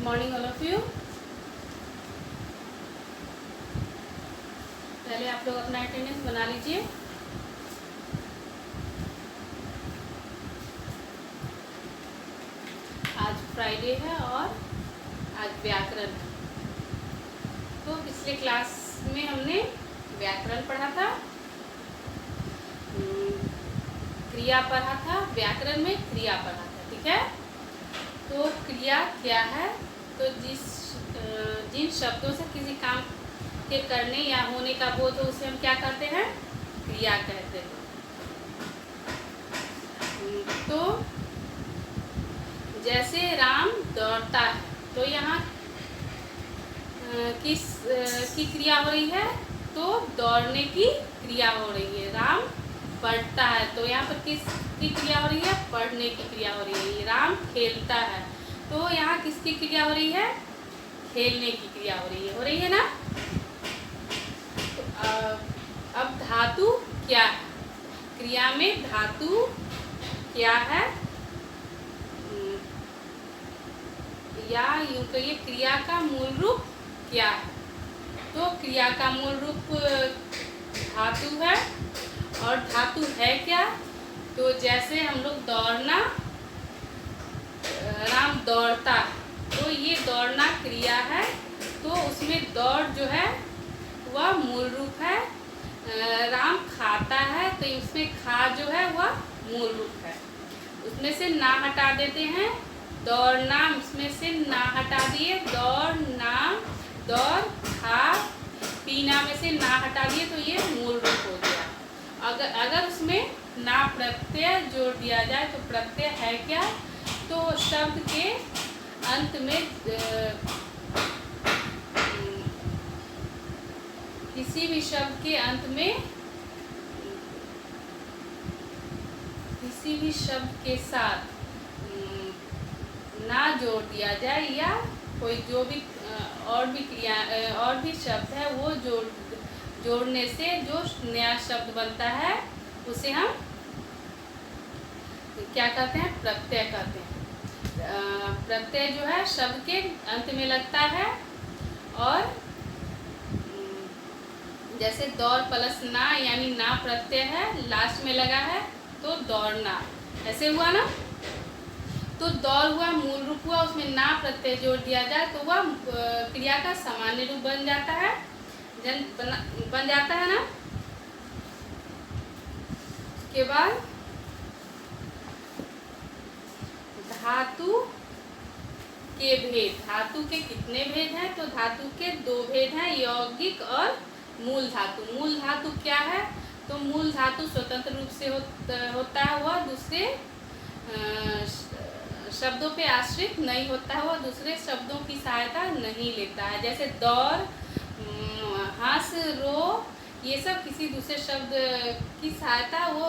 Good morning all of you. पहले आप लोग अपना अटेंडेंस बना लीजिए। आज फ्राइडे है और आज व्याकरण है। तो पिछले क्लास में हमने व्याकरण पढ़ा था, क्रिया पढ़ा था, व्याकरण में क्रिया पढ़ा था। ठीक है, तो क्रिया क्या है? तो जिन शब्दों से किसी काम के करने या होने का बोध हो उसे हम क्या कहते हैं? क्रिया कहते हैं। तो जैसे राम दौड़ता है, तो यहाँ किस की क्रिया हो रही है? तो दौड़ने की क्रिया हो रही है। राम पढ़ता है, तो यहाँ पर किस की क्रिया हो रही है? पढ़ने की क्रिया हो रही है। राम खेलता है, तो यहाँ किसकी क्रिया हो रही है? खेलने की क्रिया हो रही है ना। तो अब धातु क्या है? क्रिया में धातु क्या है? या यूं कहिए, क्रिया का मूल रूप क्या है? तो क्रिया का मूल रूप धातु है। और धातु है क्या? तो जैसे हम लोग दौड़ना, राम दौड़ता है, तो ये दौड़ना क्रिया है, तो उसमें दौड़ जो है वह मूल रूप है। राम खाता है, तो इसमें खा जो है वह मूल रूप है। उसमें से ना हटा देते हैं, दौड़ना उसमें से ना हटा दिए, दौड़ना, दौड़, खा, पीना में से ना हटा दिए, तो ये मूल रूप हो गया। अगर उसमें ना प्रत्यय जोड़ दिया जाए, तो प्रत्यय है क्या? तो शब्द के अंत में किसी भी शब्द के अंत में किसी भी शब्द के साथ ना जोड़ दिया जाए, या कोई जो भी और भी शब्द है वो जोड़ने से जो नया शब्द बनता है उसे हम क्या कहते हैं? प्रत्यय कहते हैं। प्रत्यय जो है शब्द के अंत में लगता है। और जैसे दौड़ प्लस ना, यानी ना प्रत्यय है, लास्ट में लगा है, तो दौड़ना, ऐसे हुआ ना। तो दौड़ हुआ, मूल रूप हुआ, उसमें ना प्रत्यय जोड़ दिया जाए तो वह क्रिया का सामान्य रूप बन जाता है, बन जाता है ना। उसके बाद धातु के भेद। धातु के कितने भेद हैं? तो धातु के 2 भेद हैं, यौगिक और मूल धातु। मूल धातु क्या है? तो मूल धातु स्वतंत्र रूप से होता है, वह दूसरे शब्दों पे आश्रित नहीं होता है, वह दूसरे शब्दों की सहायता नहीं लेता है। जैसे दौड़, हंस, रो, ये सब किसी दूसरे शब्द की सहायता, वो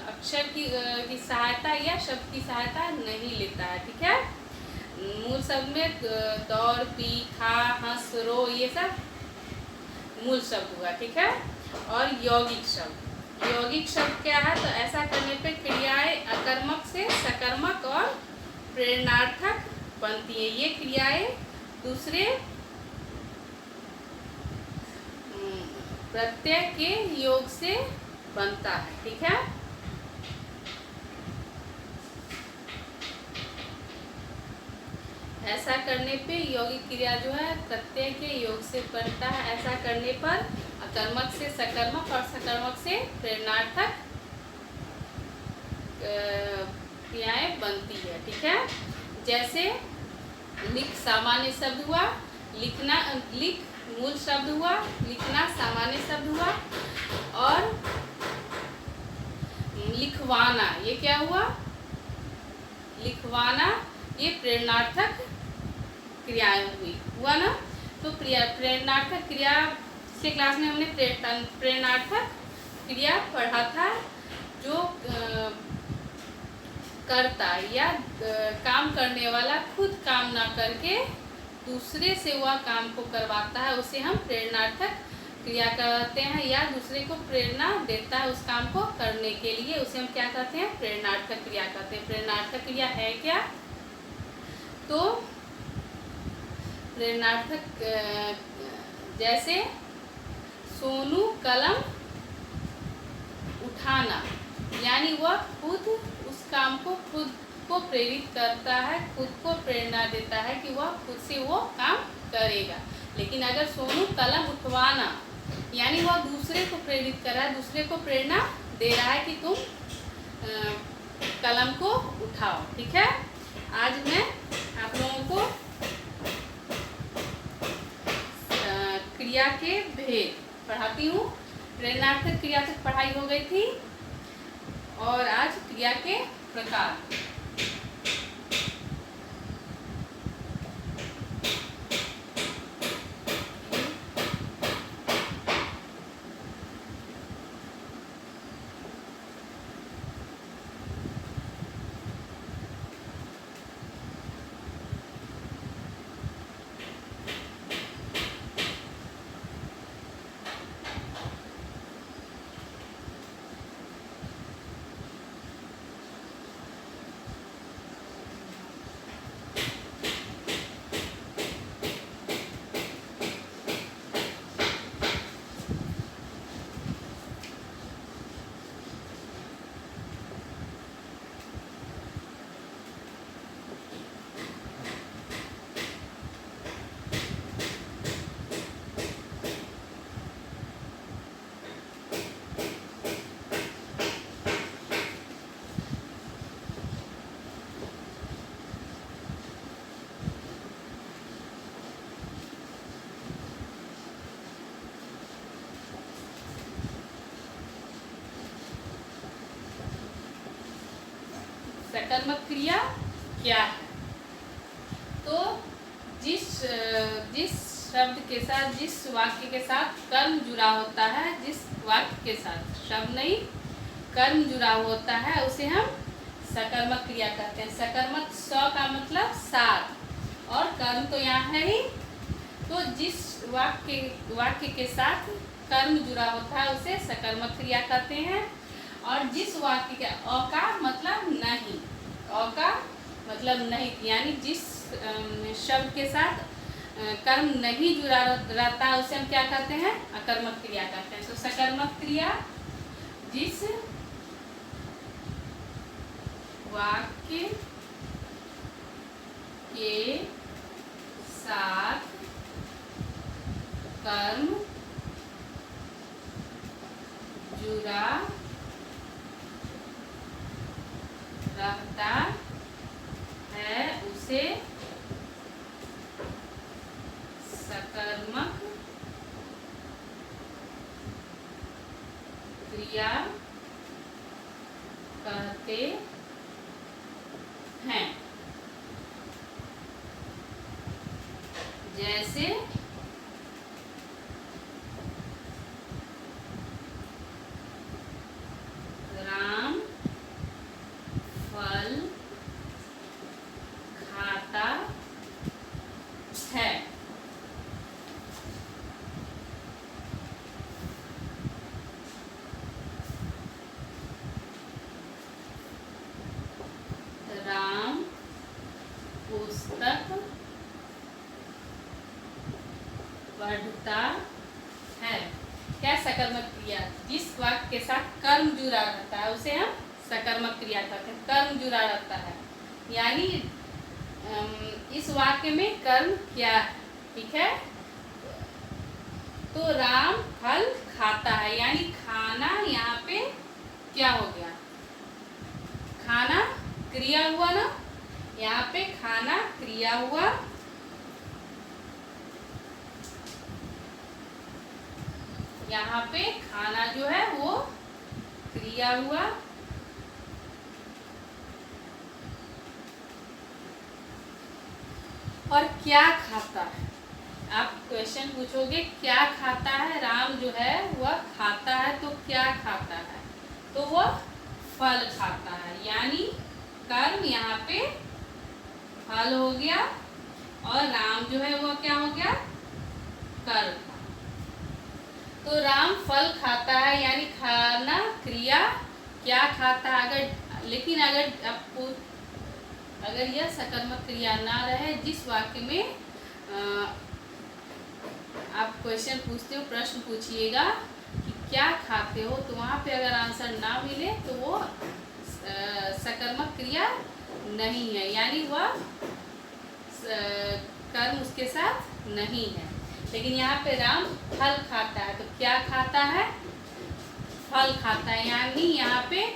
अक्षर की सहायता या शब्द की सहायता नहीं लेता है। ठीक है, मूल शब्द में दौड़, पी, खा, हंस, रो, ये सब मूल शब्द हुआ। ठीक है। और यौगिक शब्द क्या है? तो ऐसा करने पे क्रियाएं अकर्मक से सकर्मक और प्रेरणार्थक बनती है। ये क्रियाएं दूसरे प्रत्यय के योग से बनता है। ठीक है। ऐसा करने पे यौगिक क्रिया जो है प्रत्यय के योग से बनता है। ऐसा करने पर अकर्मक से सकर्मक और सकर्मक से प्रेरणार्थक क्रियाएं बनती है। ठीक है। जैसे लिख सामान्य शब्द हुआ, लिखना, लिख मूल शब्द हुआ, लिखना सामान्य शब्द हुआ, और लिखवाना, ये क्या हुआ? लिखवाना, ये प्रेरणार्थक क्रियाएं हुआ ना। तो प्रेरणार्थक क्रिया, पिछले क्लास में हमने प्रेरणार्थक क्रिया पढ़ा था, जो करता या काम करने वाला खुद काम ना करके दूसरे से वह काम को करवाता है, उसे हम प्रेरणार्थक क्रिया कहते हैं। या दूसरे को प्रेरणा देता है उस काम को करने के लिए, उसे हम क्या कहते हैं? प्रेरणार्थक क्रिया कहते हैं। प्रेरणार्थक क्रिया है क्या? तो प्रेरणार्थक जैसे सोनू कलम उठाना, यानी वह खुद उस काम को खुद को प्रेरित करता है, खुद को प्रेरणा देता है कि वह खुद से वो काम करेगा। लेकिन अगर सोनू कलम उठवाना, यानी वह दूसरे को प्रेरित कर रहा है, दूसरे को प्रेरणा दे रहा है कि तुम कलम को उठाओ। ठीक है, आज मैं आप लोगों को क्रिया के भेद पढ़ाती हूँ। प्रेरणार्थक क्रिया तक पढ़ाई हो गई थी और आज क्रिया के प्रकार। सकर्मक क्रिया क्या है? तो जिस शब्द के साथ, जिस वाक्य के साथ कर्म जुड़ा होता है, जिस वाक्य के साथ शब्द नहीं कर्म जुड़ा होता है, उसे हम सकर्मक क्रिया कहते हैं। सकर्मक स का मतलब साथ और कर्म तो यहाँ है ही। तो जिस वाक्य के साथ कर्म जुड़ा होता है उसे सकर्मक क्रिया कहते हैं। और जिस वाक्य के अ का मतलब नहीं, अ का मतलब नहीं, यानी जिस शब्द के साथ कर्म नहीं जुड़ा रहता है उसे हम क्या कहते हैं? अकर्मक क्रिया कहते हैं। तो सकर्मक क्रिया जिस वाक्य के साथ कर्म जुड़ा रहता है उसे सकर्मक क्रिया कहते हैं। जैसे राम फल खाता है। राम पुस्तक पढ़ता है। क्या सकर्मक क्रिया? जिस वाक्य के साथ कर्म जुड़ा रहता है उसे हम सकर्मक क्रिया कहते हैं। कर्म जुड़ा रहता है यानी इस वाक्य में कर्म क्या है? ठीक है, तो राम फल खाता है, यानी खाना यहाँ पे क्या हो गया? खाना क्रिया हुआ ना, यहाँ पे खाना क्रिया हुआ। यहाँ पे खाना जो है वो क्रिया हुआ। और क्या खाता है? आप क्वेश्चन पूछोगे क्या खाता है? राम जो है वह खाता है, तो क्या खाता है? तो वह फल खाता है, यानी कर्म यहाँ पे फल हो गया और राम जो है वह क्या हो गया? कर्म। तो राम फल खाता है यानी खाना क्रिया क्या खाता है। अगर यह सकर्मक क्रिया ना रहे, जिस वाक्य में आप क्वेश्चन पूछते हो, प्रश्न पूछिएगा कि क्या खाते हो, तो वहाँ पे अगर आंसर ना मिले तो वो सकर्मक क्रिया नहीं है, यानी वह कर्म उसके साथ नहीं है। लेकिन यहाँ पे राम फल खाता है, तो क्या खाता है? फल खाता है, यानी यहाँ पे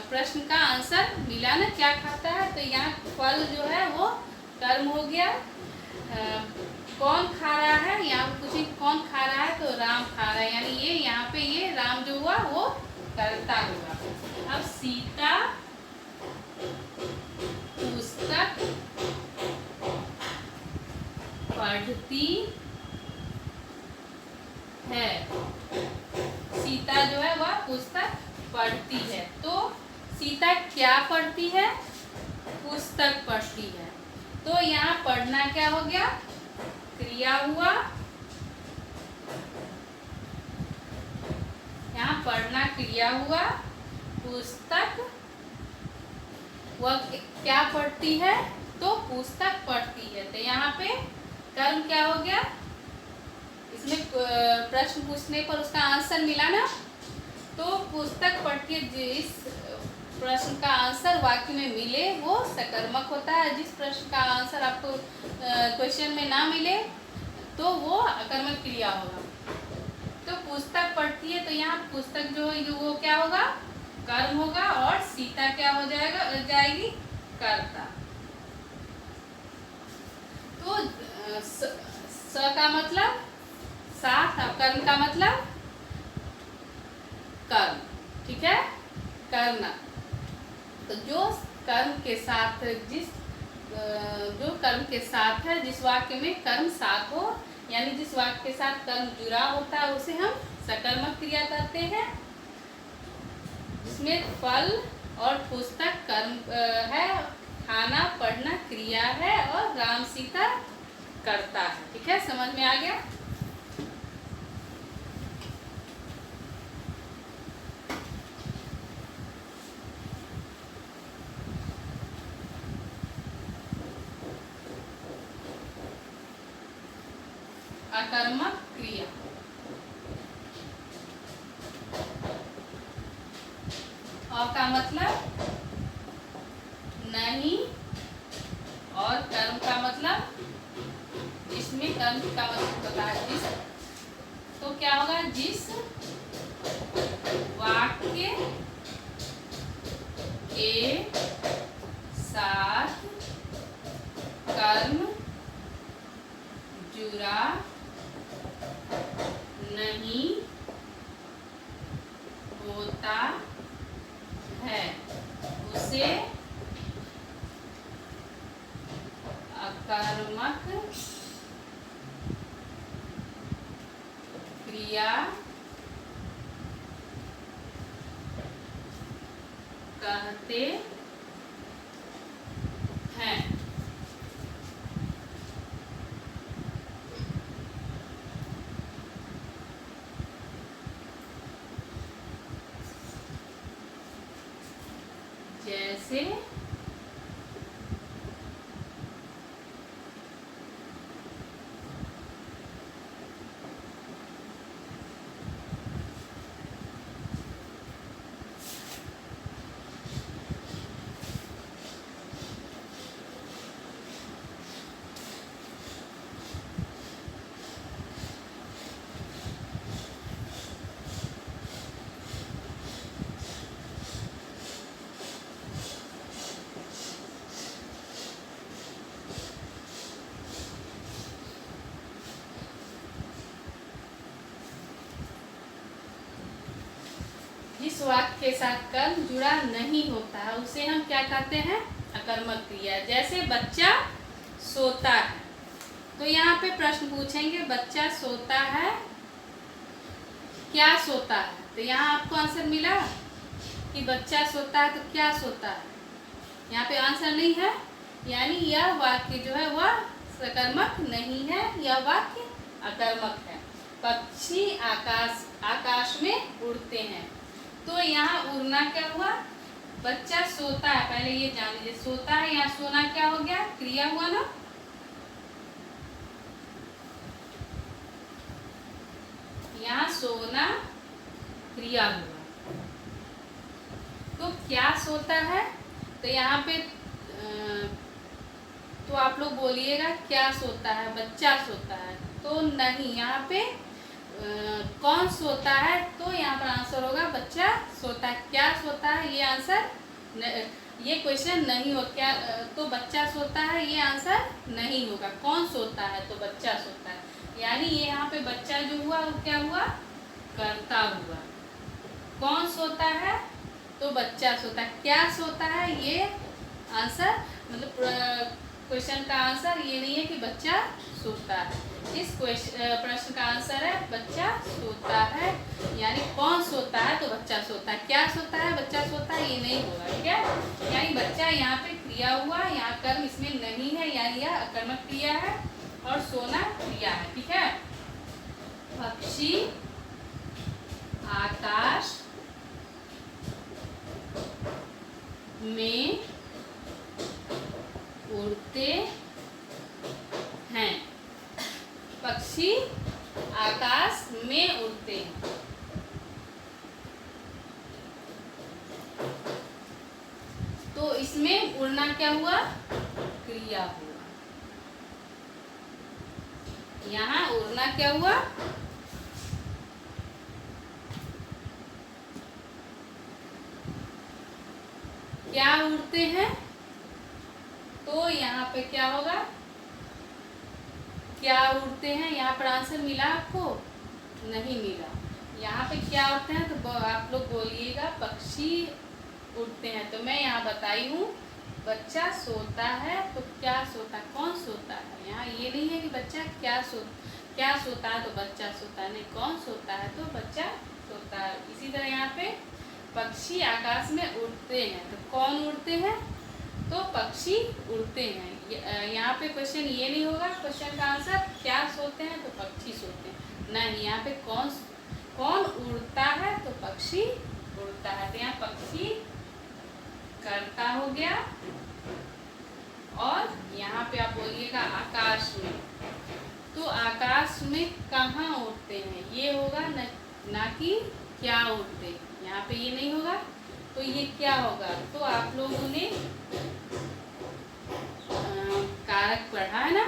प्रश्न का आंसर मिला ना, क्या खाता है, तो यहाँ फल जो है वो कर्म हो गया। कौन खा रहा है, यहाँ पे पूछे कौन खा रहा है, तो राम खा रहा है, यानी ये यहाँ पे ये राम जो हुआ वो करता हुआ। अब सीता पुस्तक पढ़ती है, सीता जो है वह पुस्तक पढ़ती है, तो सीता क्या पढ़ती है? पुस्तक पढ़ती है। तो यहाँ पढ़ना क्या हो गया? क्रिया हुआ। यहाँ पढ़ना क्रिया हुआ, पुस्तक वह क्या पढ़ती है? तो पुस्तक पढ़ती है, तो यहाँ पे कर्म क्या हो गया? इसमें प्रश्न पूछने पर उसका आंसर मिला ना, तो पुस्तक पढ़ती है, जिस प्रश्न का आंसर वाक्य में मिले वो सकर्मक होता है। जिस प्रश्न का आंसर आपको क्वेश्चन में ना मिले तो वो अकर्मक क्रिया होगा। तो पुस्तक पढ़ती है, तो यहाँ पुस्तक जो है वो क्या होगा? कर्म होगा, और सीता क्या हो जाएगी? कर्ता। तो स का मतलब साथ, कर्म का मतलब कर्म, ठीक है, करना। तो जो कर्म के साथ जो कर्म के साथ है, जिस वाक्य में कर्म साथ हो, यानी जिस वाक्य के साथ कर्म जुड़ा होता है उसे हम सकर्मक क्रिया करते हैं। जिसमें फल और पुस्तक कर्म है, खाना पढ़ना क्रिया है, और राम सीता करता है। ठीक है, समझ में आ गया? अकर्मक क्रिया। अ का मतलब नहीं, और कर्म का मतलब इसमें कर्म का मतलब पता है, जिस, तो क्या होगा? जिस वाक्य के साथ कर्म जुड़ा नहीं होता है उसे अकर्मक क्रिया कहते हैं। जैसे जिस वाक्य के साथ कर्म जुड़ा नहीं होता है उसे हम क्या कहते हैं? अकर्मक क्रिया। जैसे बच्चा सोता है, तो यहाँ पे प्रश्न पूछेंगे बच्चा सोता है, क्या सोता है? तो यहाँ आपको आंसर मिला कि बच्चा सोता है, तो क्या सोता है? यहाँ पे आंसर नहीं है, यानी यह वाक्य जो है वह सकर्मक नहीं है, यह वाक्य अकर्मक है। पक्षी आकाश में उड़ते हैं, तो यहाँ उड़ना क्या हुआ? बच्चा सोता है, पहले ये जान लीजिए, सोता है, यहाँ सोना क्या हो गया? क्रिया हुआ ना। यहाँ सोना क्रिया हुआ, तो क्या सोता है, तो यहाँ पे तो आप लोग बोलिएगा क्या सोता है, बच्चा सोता है, तो नहीं, यहाँ पे कौन सोता है, तो यहाँ पर आंसर होगा बच्चा सोता है। क्या सोता है, ये आंसर ये क्वेश्चन नहीं हो, क्या तो बच्चा सोता है, ये आंसर नहीं होगा। कौन सोता है, तो बच्चा सोता है, यानी ये यहाँ पे बच्चा जो हुआ वो क्या हुआ, कर्ता हुआ। कौन सोता है, तो बच्चा सोता है। क्या सोता है, ये आंसर मतलब क्वेश्चन का आंसर ये नहीं है कि बच्चा सोता है। इस प्रश्न का आंसर है बच्चा सोता है, यानी कौन सोता है, तो बच्चा सोता है। क्या सोता है, बच्चा सोता है, ये नहीं होगा, ठीक है। यानी बच्चा यहाँ पे क्रिया हुआ, यहाँ कर्म इसमें नहीं है, यानी यह अकर्मक क्रिया है और सोना क्रिया है, ठीक है। पक्षी आकाश में उड़ते हैं। पक्षी आकाश में उड़ते हैं। तो इसमें उड़ना क्या हुआ, क्रिया हुआ। यहाँ उड़ना क्या हुआ, क्या उड़ते हैं, तो यहाँ पे क्या होगा, क्या उड़ते हैं। यहाँ पर आंसर मिला आपको, नहीं मिला। यहाँ पे क्या उड़ते हैं, तो आप लोग बोलिएगा पक्षी उड़ते हैं। तो मैं यहाँ बताई हूँ, बच्चा सोता है, तो क्या सोता है, कौन सोता है। यहाँ ये नहीं है कि बच्चा क्या सोता है, तो बच्चा सोता है, नहीं, कौन सोता है, तो बच्चा सोता है। इसी तरह यहाँ पे पक्षी आकाश में उड़ते हैं, तो कौन उड़ते हैं, तो पक्षी उड़ते हैं। यहाँ पे क्वेश्चन ये नहीं होगा, क्वेश्चन का आंसर क्या सोते हैं, तो पक्षी सोते हैं, नहीं। यहाँ पे कौन उड़ता है, तो पक्षी उड़ता है। तो यहाँ पक्षी कर्ता हो गया, और यहाँ पे आप बोलिएगा आकाश में, तो आकाश में कहाँ उड़ते हैं, ये होगा ना कि क्या उड़ते। यहाँ पे ये नहीं होगा, तो ये क्या होगा, तो आप लोगों ने कारक पढ़ा है ना।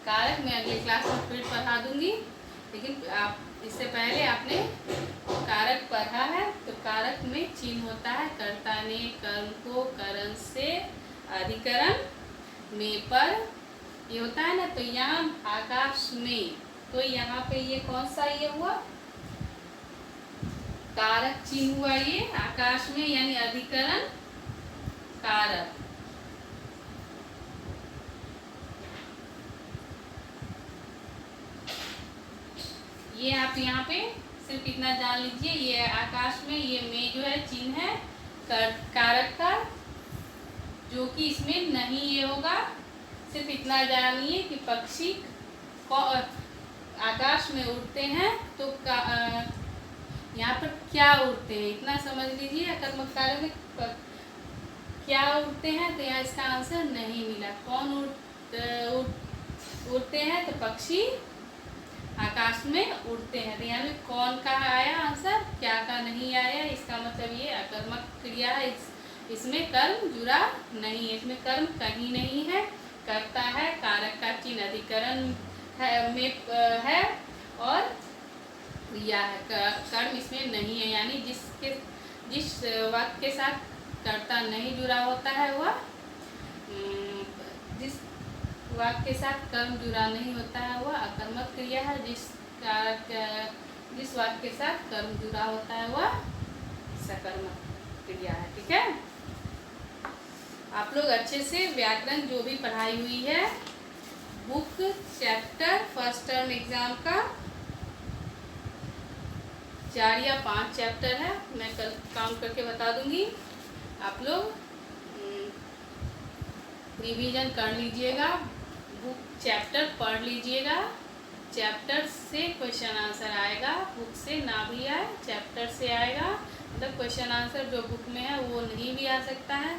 कारक मैं अगले क्लास में फिर पढ़ा दूंगी, लेकिन आप इससे पहले आपने कारक पढ़ा है। तो कारक में चिन्ह होता है, कर्ता ने कर्म को करण से अधिकरण में पर ये होता है ना। तो यहाँ आकाश में, तो यहाँ पे ये कौन सा ये हुआ, कारक चिन्ह हुआ, ये आकाश में, यानी अधिकरण कारक। ये आप यहाँ पे सिर्फ इतना जान लीजिए, ये आकाश में, ये में जो है चिन्ह है कारक का, जो कि इसमें नहीं ये होगा। सिर्फ इतना जानिए कि पक्षी आकाश में उड़ते हैं, तो यहाँ पर क्या उड़ते हैं, इतना समझ लीजिए। अकर्मक कार्य में क्या उड़ते हैं, तो यहाँ इसका आंसर नहीं मिला। कौन उड़ते हैं, तो पक्षी आकाश में उड़ते हैं। तो यहाँ में कौन का आया आंसर, क्या का नहीं आया। इसका मतलब ये अकर्मक क्रिया है, इसमें कर्म जुड़ा नहीं है, इसमें कर्म कहीं नहीं है। कर्ता है, कारक का चिन्ह अधिकरण में है, और क्रिया है, कर्म इसमें नहीं है। यानी जिस वाक्य के साथ कर्ता नहीं जुड़ा होता है, वह जिस वाक्य के साथ कर्म जुड़ा नहीं होता है, वह अकर्मक क्रिया है। जिस वाक्य के साथ कर्म जुड़ा होता है, वह सकर्मक क्रिया है, ठीक है। आप लोग अच्छे से व्याकरण जो भी पढ़ाई हुई है, book chapter first term exam का 4 या 5 चैप्टर है, मैं कल काउंट करके बता दूंगी। आप लोग रिवीजन कर लीजिएगा, बुक चैप्टर पढ़ लीजिएगा। चैप्टर से क्वेश्चन आंसर आएगा, बुक से ना भी आए, चैप्टर से आएगा। मतलब क्वेश्चन आंसर जो बुक में है वो नहीं भी आ सकता है,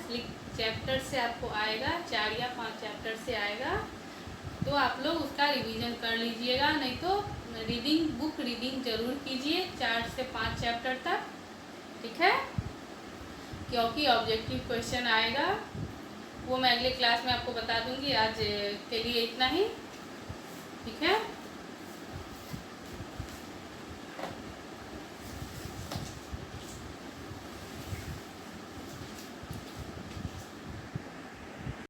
चैप्टर से आपको आएगा। 4 या 5 चैप्टर से आएगा। तो आप लोग उसका रिवीजन कर लीजिएगा, नहीं तो बुक रीडिंग जरूर कीजिए 4 से 5 चैप्टर तक, ठीक है, क्योंकि ऑब्जेक्टिव क्वेश्चन आएगा। वो मैं अगले क्लास में आपको बता दूंगी। आज के लिए इतना ही, ठीक है।